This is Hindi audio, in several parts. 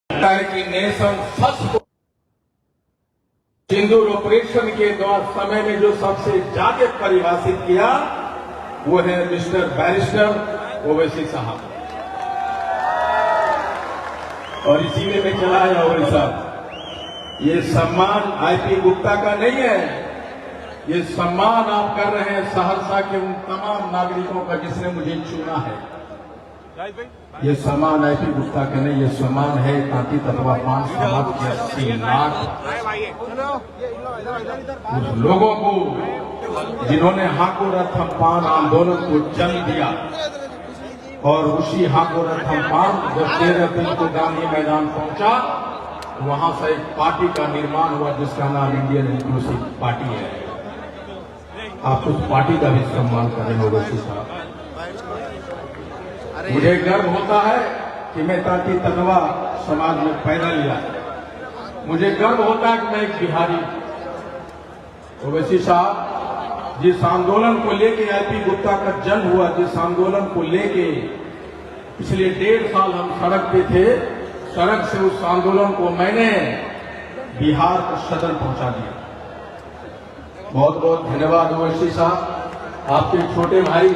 लगता है कि नेशन फर्स्ट सिंदूर ऑपरेशन के समय में जो सबसे ज्यादा परिभाषित किया वो है मिस्टर बैरिस्टर ओवैसी साहब, और इसी में मैं चला आया ओवैसी साहब। ये सम्मान आईपी गुप्ता का नहीं है, ये सम्मान आप कर रहे हैं सहरसा के उन तमाम नागरिकों का जिसने मुझे चुना है। ये सम्मान आईपी गुप्ता का नहीं, ये सम्मान है तांती तत्वा पान समाज के 80 लाख उस लोगों को जिन्होंने हाको रथम पान आंदोलन को जन्म दिया। और उसी हाको रथम पान जब 13 अप्रैल को गांधी मैदान पहुंचा, वहां से एक पार्टी का निर्माण हुआ जिसका नाम इंडियन इंक्लूसिव पार्टी है। आप उस पार्टी का भी सम्मान करें ओवैसी साहब। मुझे गर्व होता है कि मैं तांती तनवा समाज में पैदा लिया। मुझे गर्व होता है कि मैं एक बिहारी। ओवैसी साहब, जिस आंदोलन को लेके आईपी गुप्ता का जन्म हुआ, जिस आंदोलन को लेके पिछले 1.5 साल हम सड़क पे थे, सड़क से उस आंदोलन को मैंने बिहार को सदन पहुंचा दिया। बहुत बहुत धन्यवाद ओवैसी साहब। आपके छोटे भाई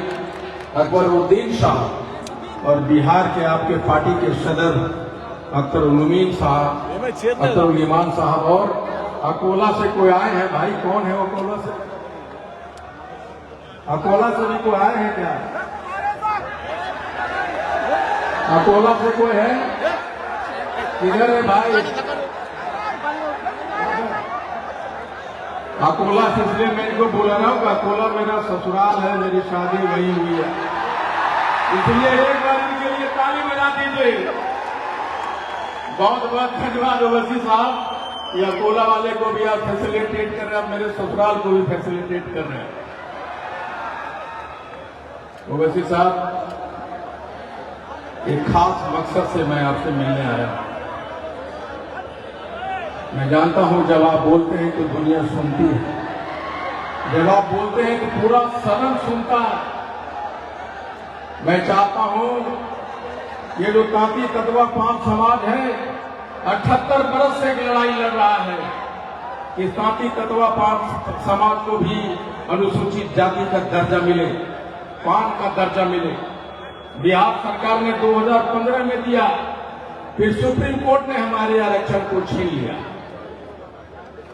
अकबरुद्दीन साहब और बिहार के आपके पार्टी के सदर अख्तरुल साहब, अख्तरुल ईमान साहब, और अकोला से कोई आए हैं भाई? कौन है अकोला से? अकोला से भी कोई आए हैं क्या? अकोला से कोई है? किधर है भाई? अकोला से इसलिए मैं इनको बोला रहा हूँ कि अकोला मेरा ससुराल है, मेरी शादी वहीं हुई है, इसलिए एक बार इनके लिए ताली बजा दीजिए। बहुत बहुत धन्यवाद ओवैसी साहब। ये अकोला वाले को भी आप फैसिलिटेट कर रहे हैं, आप मेरे ससुराल को भी फैसिलिटेट कर रहे हैं। ओवैसी साहब, एक खास मकसद से मैं आपसे मिलने आया। मैं जानता हूं जब आप बोलते हैं तो दुनिया सुनती है, जब आप बोलते हैं तो पूरा सदन सुनता है। मैं चाहता हूं ये जो तांती तत्वा पान समाज है 78 बरस से एक लड़ाई लड़ रहा है कि तांती तत्वा पान समाज को भी अनुसूचित जाति का दर्जा मिले, पान का दर्जा मिले। बिहार सरकार ने 2015 में दिया, फिर सुप्रीम कोर्ट ने हमारे आरक्षण को छीन लिया।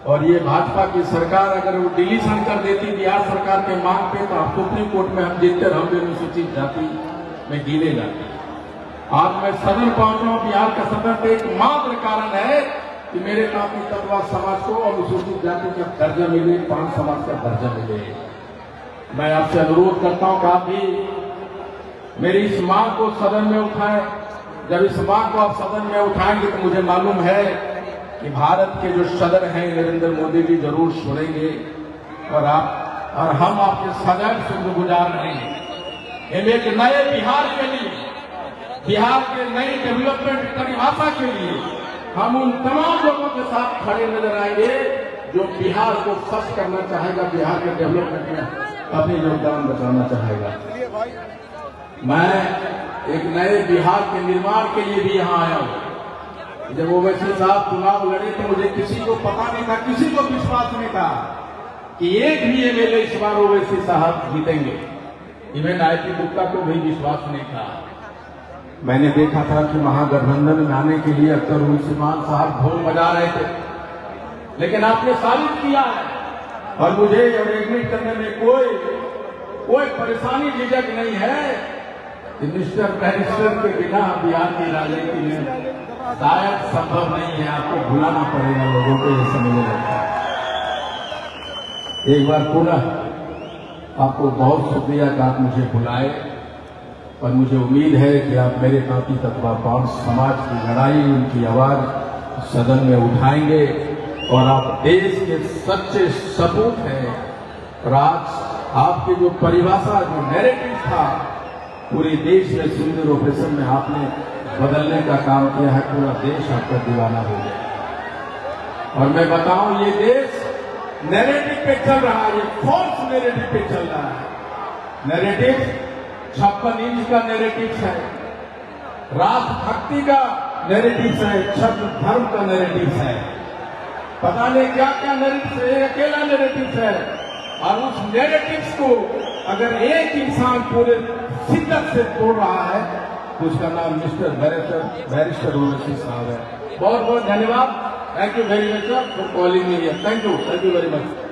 और ये भाजपा की सरकार अगर वो डिलीशन कर देती बिहार सरकार के मांग पे, तो आप सुप्रीम कोर्ट में हम जीतकर हम भी अनुसूचित जाति में गिने जाते। आज मैं सदन पहुंचा हूं, बिहार का सदन एकमात्र कारण है कि मेरे तांती तत्वा समाज को अनुसूचित जाति का दर्जा मिले, पान समाज का दर्जा मिले। मैं आपसे अनुरोध करता हूं कि आप भी मेरी इस मांग को सदन में उठाएं। जब इस मांग को आप सदन में उठाएंगे तो मुझे मालूम है कि भारत के जो सदर हैं नरेंद्र मोदी जी जरूर सुनेंगे, और हम आपके सदैव शुक्रगुजार रहेंगे। एक नए बिहार के लिए, बिहार के नई डेवलपमेंट परिभाषा के लिए हम उन तमाम लोगों के साथ खड़े नजर आएंगे जो बिहार को फर्स्ट करना चाहेगा, बिहार के डेवलपमेंट में अपनी योगदान बचाना चाहेगा। मैं एक नए बिहार के निर्माण के लिए भी यहाँ आया हूँ। जब ओवैसी साहब चुनाव लड़े तो मुझे किसी को पता नहीं था, किसी को विश्वास नहीं था कि एक भी एमएलए इस बार ओवैसी साहब जीतेंगे। इवन आईपी गुप्ता को भी विश्वास नहीं था। मैंने देखा था कि महागठबंधन में आने के लिए अख्तरुल साहब ढोल बजा रहे थे, लेकिन आपने साबित किया है, और मुझे एग्रीमेंट करने में कोई परेशानी झिझक नहीं है कि मिस्टर बैरिस्टर के बिना बिहार की राजनीति में शायद संभव नहीं है। आपको बुलाना पड़ेगा लोगों को, ये समझ लगता है। एक बार पुनः आपको बहुत शुक्रिया कि आप मुझे बुलाए, और मुझे उम्मीद है कि आप मेरे तांती तत्वा पान समाज की लड़ाई, उनकी आवाज सदन में उठाएंगे, और आप देश के सच्चे सपूत हैं। और आज आपकी जो परिभाषा, जो नैरेटिव था पूरे देश में सिंदूर ऑपरेशन में आपने बदलने का काम किया है। पूरा देश आपका दीवाना हो गया। और मैं बताऊं, ये देश नैरेटिव पे चल रहा है, ये फॉल्स नैरेटिव पे चल रहा है। नैरेटिव 56 इंच का नैरेटिव है, राष्ट्रभक्ति का नैरेटिव्स है, छत्र धर्म का नैरेटिव्स है, पता नहीं क्या क्या नैरेटिव्स है, अकेला नैरेटिव्स है। और उस नैरेटिव्स को अगर एक इंसान पूरे शिद्दत से तोड़ रहा है तो उसका नाम मिस्टर बैरिस्टर ओवैसी साहब है। बहुत बहुत धन्यवाद। Thank you very much for calling me here. Thank you very much.